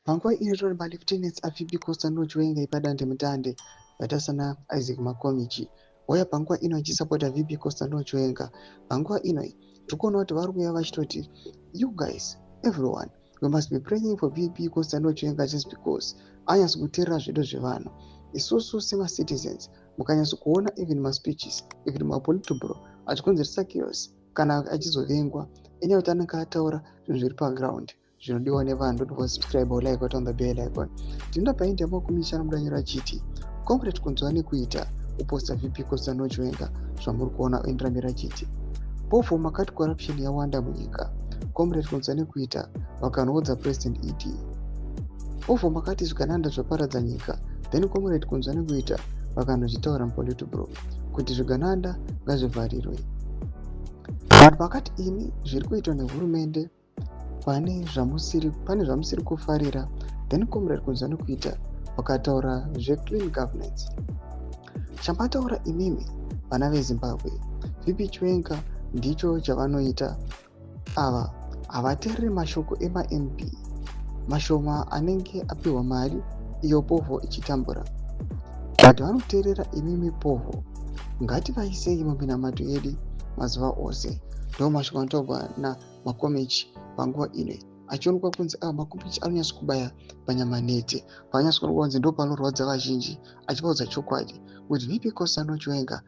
Panguva inotori malieutenants aVP Costa Nochiwenga ipadandemutande yakaita sana Isaac Makomichi wauya panguva ino achisapota VP Costa Nochiwenga. Panguva ino tirikuona kuti vari kuuya vachitoti you guys everyone we must be praying for VP Costa Nochiwenga just because anyatso kuteerera zvedu zvevanhu. Isusu semacitizens mukanyatso kuona even maspeeches even mapolitobro achikonzeresa chaos kana achizovengwa enyaya kuti anenge ataura zvinhu zviri paground zvinodiwa nevanhu. Don't subscribe or like on the bell icon. Tinoda painda Makomichi anodanyira achiti comrade kunzwa nekuita uposta VP Costa Nochiwenga zvamuri kuona oenderamira achiti pofu makati corruption yawanda munyika. Comrade kunzwa nekuita vakanoudza president ED pofu makati zvigananda zvaparadza nyika. Then comrade kunzwa nekuita vakanochitaura mupolitobro kuti zvigananda ngazvivharirwe. Vanhu vakati imi zviri kuitwa nehurumende pane zvamusiri kufarira. Then comrade kunzwa nekuita vakataura zveclean governance. Chamataura imimi vana veZimbabwe, VP Chiwenga ndicho chavanoita. Ava havateereri mashoko emaMP mashoma anenge apiwa mari iyo povo ichitambura, but vanoteerera imimi povo. Ngativaisei muminamato yedu mazuva ose. Ndo mashoko anotaurwa naMakomichi panguva ino achionekwa kunzi Makomichi anonyatso kubaya panyama nete, panyatsoonekwa kunzi ndo panorwadza vazhinji, achivaudza chokwadi kuti VP Costa Nochiwenga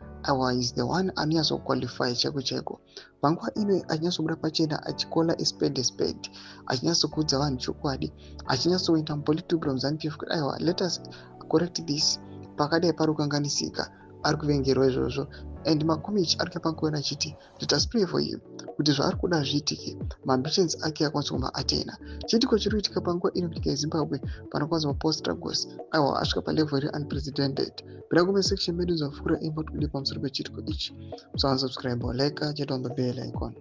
is the one anonyatso qualify chaiko chaiko. Panguva ino achinyatsobuda pachena achikola spade spade, achinyatso kuudza vanhu chokwadi, achinyatsoenda mupolitobro muZANU-PF kuti aiwa let us correct this, pakadai pari kukanganisika. Ari kuvengerwa izvozvo and Makomichi ari kupanguva achiti let us pray for him kuti zvaari kuda zviitike, maambitions ake akwanisa kuma atena. Chiitiko chiri kuitika panguva ino nyika yeZimbabwe panokwanisa post struggles aiwa asvika palevel re-unprecedented. Bira kume section medu zvapfuura info kuti pamusoro pechiitiko ichi. Subscribe or like, on the bell icon.